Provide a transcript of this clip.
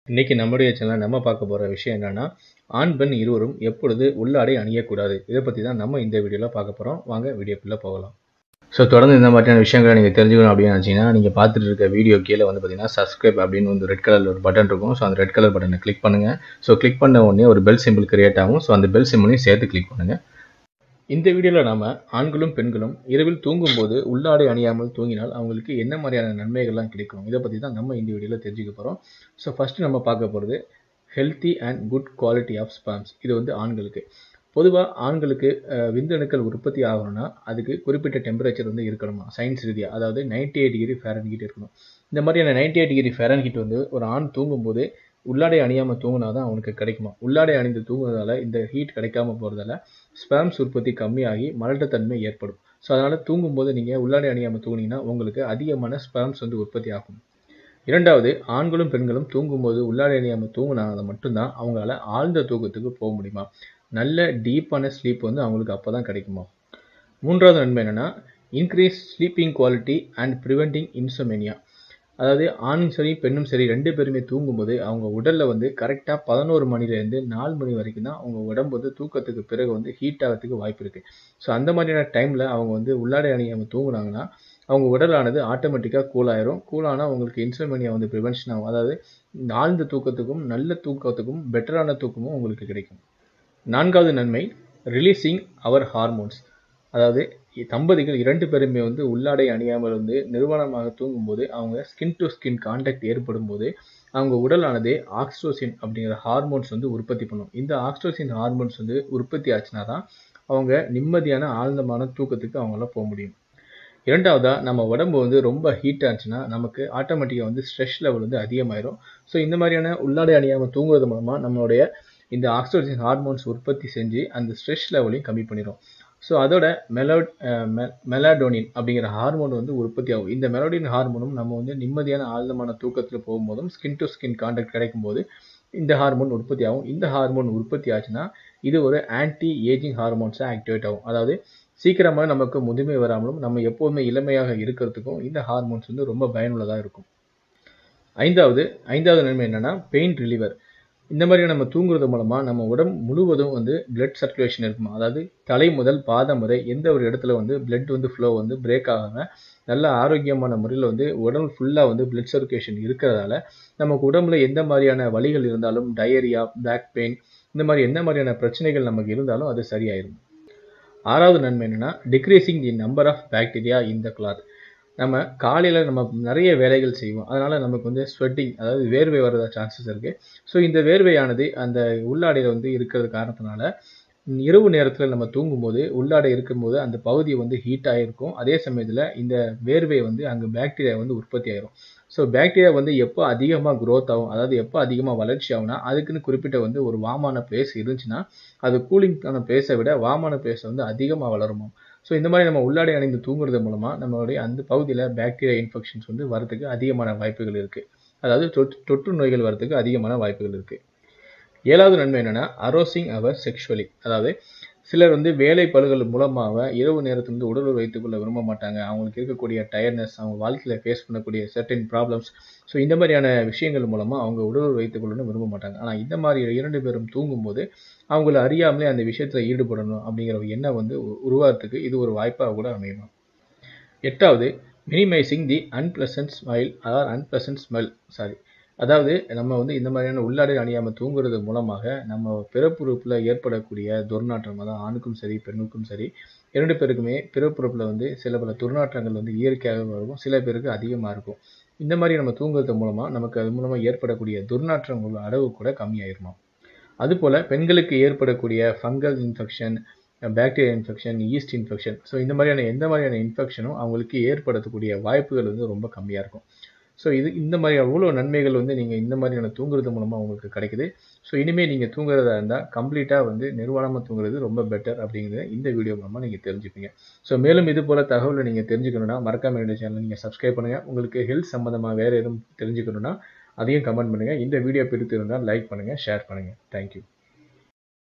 இன்னைக்கு நம்முடைய சேனல்ல நம்ம பார்க்க போற விஷயம் என்னன்னா, ஆண், பெண் இருவரும் எப்பொழுது உள்ளாடை அணியக்கூடாது? இத பத்தி தான் நம்ம இந்த வீடியோல பார்க்க போறோம். வாங்க வீடியோக்குள்ள போகலாம். தொடர்ந்து இந்த மாதிரியான விஷயங்கள நீங்க தெரிஞ்சுக்கணும் அப்படின்னு நினைச்சீங்கன்னா, நீங்க பார்த்துட்டு இருக்க வீடியோ கீழ வந்து பார்த்தீங்கன்னா, சப்ஸ்கிரைப் அப்படின்னு வந்து ரெட் கலர்ல ஒரு பட்டன் இருக்கும். அந்த ரெட் கலர் பட்டன கிளிக் பண்ணுங்க. கிளிக் பண்ண உடனே ஒரு பெல் சிம்பல் கிரியேட் ஆகும். அந்த பெல் சிம்பலையும் சேர்த்து கிளிக் பண்ணுங்க. இந்த வீடியோல நாம ஆண்களும், பெண்களும் இரவில் தூங்கும்போது உள்ளாடை அணியாமல் தூங்கினால் அவங்களுக்கு என்ன மாதிரியான நன்மைகள்லாம் கிடைக்கும்? இத பத்தி தான் நம்ம இந்த வீடியோல தெரிஞ்சுக்க போறோம். ஃபர்ஸ்ட் நம்ம பார்க்க போறது healthy and good quality of sperms. இது வந்து ஆண்களுக்கு. பொதுவா ஆண்களுக்கு விந்தணுக்கள் உற்பத்தி ஆகணும்னா, அதுக்கு குறிப்பிட்ட டெம்பரேச்சர் வந்து இருக்கணுமா, சயின்ஸ் ரீதியா. அதாவது 98 டிகிரி ஃபாரன்ஹீட் இருக்கணும். இந்த மாதிரியான 98 டிகிரி ஃபாரன்ஹீட் வந்து ஒரு ஆண் தூங்கும்போது உள்ளாடை அணியாம தூங்குனா தான் அவனுக்கு கிடைக்குமா. உள்ளாடை அணிந்து தூங்குறதால இந்த ஹீட் கிடைக்காம போறதால ஸ்பெர்ம்ஸ் உற்பத்தி கம்மியாகி மலட்டுத்தன்மை ஏற்படும். அதனால தூங்கும்போது நீங்க உள்ளாடை அணியாம தூங்குனீங்கன்னா உங்களுக்கு அதிகமான ஸ்பெர்ம்ஸ் வந்து உற்பத்தி ஆகும். இரண்டாவது, ஆண்களும் பெண்களும் தூங்கும்போது உள்ளாடை அணியாம தூங்குனால மட்டும்தான் அவங்களால ஆழ்ந்த தூக்கத்துக்கு போக முடியுமா. நல்ல டீப்பான ஸ்லீப் வந்து அவங்களுக்கு அப்பதான் கிடைக்குமா. மூன்றாவது நன்மை என்னன்னா, increase sleeping quality and preventing insomnia. அதாவது ஆணும் சரி பெண்ணும் சரி 2 பேருமே தூங்கும்போது அவங்க உடல்ல வந்து கரெக்டாக 11 மணிலேருந்து 4 மணி வரைக்கும் தான் அவங்க உடம்பு வந்து தூக்கத்துக்கு பிறகு வந்து ஹீட் ஆகிறதுக்கு வாய்ப்பு இருக்குது. அந்த மாதிரியான டைமில் அவங்க வந்து உள்ளாடை அணியாமல் தூங்குனாங்கன்னா அவங்க உடலானது ஆட்டோமேட்டிக்காக கூலாயிரும். கூலானால் அவங்களுக்கு இன்சோமேனியா வந்து ப்ரிவென்ஷன் ஆகும். அதாவது ஆழ்ந்த தூக்கத்துக்கும் நல்ல தூக்கத்துக்கும் பெட்டரான தூக்கமும் உங்களுக்கு கிடைக்கும். நான்காவது நன்மை, ரிலீசிங் அவர் ஹார்மோன்ஸ். அதாவது தம்பதிகள் 2 பேருமே வந்து உள்ளாடை அணியாமல் வந்து நிர்வாணமாக தூங்கும்போது அவங்க ஸ்கின் டு ஸ்கின் கான்டாக்ட் ஏற்படும் போது அவங்க உடலானது ஆக்சிடோசின் அப்படிங்கிற ஹார்மோன்ஸ் வந்து உற்பத்தி பண்ணும். இந்த ஆக்சிடோசின் ஹார்மோன்ஸ் வந்து உற்பத்தி ஆச்சுன்னா தான் அவங்க நிம்மதியான ஆழ்ந்தமான தூக்கத்துக்கு அவங்களால போக முடியும். இரண்டாவதா, நம்ம உடம்பு வந்து ரொம்ப ஹீட் ஆச்சுன்னா நமக்கு ஆட்டோமேட்டிக்காக வந்து ஸ்ட்ரெஸ் லெவல் வந்து அதிகமாயிரும். இந்த மாதிரியான உள்ளாடை அணியாமல் தூங்குவது மூலமாக நம்மளுடைய இந்த ஆக்சிடோசின் ஹார்மோன்ஸ் உற்பத்தி செஞ்சு அந்த ஸ்ட்ரெஸ் லெவலையும் கம்மி பண்ணிடும். அதோட மெலாடோனின் அப்படிங்கிற ஹார்மோன் வந்து உற்பத்தி ஆகும். இந்த மெலோடின் ஹார்மோனும் நம்ம வந்து நிம்மதியான ஆழ்ந்தமான தூக்கத்தில் போகும்போதும் ஸ்கின் டு ஸ்கின் கான்டாக்ட் கிடைக்கும் போது இந்த ஹார்மோன் உற்பத்தி ஆகும். இந்த ஹார்மோன் உற்பத்தி ஆச்சுன்னா இது ஒரு ஆன்டி ஏஜிங் ஹார்மோன்ஸாக ஆக்டிவேட் ஆகும். அதாவது சீக்கிரமாக நமக்கு முதுமை வராமலும் நம்ம எப்போதுமே இளமையாக இருக்கிறதுக்கும் இந்த ஹார்மோன்ஸ் வந்து ரொம்ப பயனுள்ளதாக இருக்கும். ஐந்தாவது நன்மை என்னன்னா, பெயின் ரிலீவர். இந்த மாதிரி நம்ம தூங்குறது மூலமா நம்ம உடம்பு முழுவதும் வந்து பிளட் சர்க்குலேஷன் இருக்குமா. அதாவது தலை முதல் பாதம் வரை எந்த ஒரு இடத்துல வந்து பிளட் வந்து ஃப்ளோ வந்து பிரேக் ஆகாம நல்ல ஆரோக்கியமான முறையில் வந்து உடம்பு ஃபுல்லாக வந்து பிளட் சர்க்குலேஷன் இருக்கிறதால நமக்கு உடம்புல எந்த மாதிரியான வலிகள் இருந்தாலும், டயரியா, பேக் பெயின், இந்த மாதிரி எந்த மாதிரியான பிரச்சனைகள் நமக்கு இருந்தாலும் அது சரியாயிடும். ஆறாவது நன்மை என்னன்னா, decreasing the number of bacteria in the cloth. நம்ம காலையில் நம்ம நிறைய வேலைகள் செய்வோம். அதனால் நமக்கு வந்து ஸ்வெட்டிங், அதாவது வேர்வை வர்றதா சான்சஸ் இருக்குது. இந்த வேர்வையானது அந்த உள்ளாடையில் வந்து இருக்கிறது காரணத்தினால இரவு நேரத்தில் நம்ம தூங்கும்போது உள்ளாடை இருக்கும்போது அந்த பகுதி வந்து ஹீட் ஆகிருக்கும். அதே சமயத்தில் இந்த வேர்வை வந்து அங்கே பாக்டீரியா வந்து உற்பத்தி ஆயிரும். பாக்டீரியா வந்து எப்போ அதிகமாக க்ரோத் ஆகும், அதாவது எப்போ அதிகமாக வளர்ச்சி ஆகும்னா அதுக்குன்னு குறிப்பிட்ட வந்து ஒரு வாமான பிளேஸ் இருந்துச்சுன்னா அது கூலிங்கான பிளேஸை விட வாமான பிளேஸ் வந்து அதிகமாக வளருமா. இந்த மாதிரி நம்ம உள்ளாடை அணிந்து தூங்குறது மூலமாக நம்மளுடைய அந்த பகுதியில் பாக்டீரியா இன்ஃபெக்ஷன்ஸ் வந்து வரதுக்கு அதிகமான வாய்ப்புகள் இருக்குது. அதாவது தொற்று நோய்கள் வரதுக்கு அதிகமான வாய்ப்புகள் இருக்குது. ஏழாவது நன்மை என்னன்னா, அரோசிங் அவர் செக்ஷுவலி. அதாவது சிலர் வந்து வேலை பளுகள் மூலமாக இரவு நேரத்தில் வந்து உடலுறவு வைத்துக்கொள்ள விரும்ப மாட்டாங்க. அவங்களுக்கு இருக்கக்கூடிய டயர்ட்னஸ், அவங்க வாழ்க்கையில் ஃபேஸ் பண்ணக்கூடிய சர்டன் ப்ராப்ளம்ஸ், இந்த மாதிரியான விஷயங்கள் மூலமாக அவங்க உடலுறவு வைத்துக்கொள்ளணும்னு விரும்ப மாட்டாங்க. ஆனால் இந்த மாதிரி 2 பேரும் தூங்கும்போது அவங்கள அறியாமலே அந்த விஷயத்தில் ஈடுபடணும் அப்படிங்கிற ஒரு எண்ணம் வந்து உருவாகிறதுக்கு இது ஒரு வாய்ப்பாக கூட அமையும். எட்டாவது, மினிமைசிங் தி அன்பிளசன்ட் ஸ்மெல். அதாவது நம்ம வந்து இந்த மாதிரியான உள்ளாடை அணியாமல் தூங்குறது மூலமாக நம்ம பிறப்புறுப்பில் ஏற்படக்கூடிய துர்நாற்றம், அதாவது ஆணுக்கும் சரி பெண்ணுக்கும் சரி 2 பேருக்குமே பிறப்புறுப்பில் வந்து சில பல துர்நாற்றங்கள் வந்து இயற்கையாகவே இருக்கும். சில பேருக்கு அதிகமாக இருக்கும். இந்த மாதிரி நம்ம தூங்குறது மூலமாக நமக்கு அது மூலமாக ஏற்படக்கூடிய துர்நாற்றங்கள் அளவு கூட கம்மியாயிருமா. அதுபோல் பெண்களுக்கு ஏற்படக்கூடிய fungal infection, bacteria infection, yeast infection, இந்த மாதிரியான எந்த மாதிரியான இன்ஃபெக்ஷனும் அவங்களுக்கு ஏற்படுத்தக்கூடிய வாய்ப்புகள் வந்து ரொம்ப கம்மியாக இருக்கும். இந்த மாதிரி அவ்வளோ நன்மைகள் வந்து நீங்கள் இந்த மாதிரியான தூங்குறது மூலமாக உங்களுக்கு கிடைக்குது. இனிமேல் நீங்கள் தூங்குறதா இருந்தால் கம்ப்ளீட்டாக வந்து நிர்வாணமாக தூங்குறது ரொம்ப பெட்டர் அப்படிங்கிறத இந்த வீடியோ மூலமாக நீங்கள் தெரிஞ்சுப்பீங்க. மேலும் இது போல் தகவலை நீங்கள் தெரிஞ்சுக்கணுன்னா மறக்காம என்னுடைய சேனலை நீங்கள் சப்ஸ்கிரைப் பண்ணுங்கள். உங்களுக்கு ஹெல்த் சம்மந்தமாக வேறு எதுவும் தெரிஞ்சுக்கணுன்னா அதையும் கமெண்ட் பண்ணுங்கள். இந்த வீடியோ பிடித்திருந்தால் லைக் பண்ணுங்கள், ஷேர் பண்ணுங்கள். தேங்க்யூ.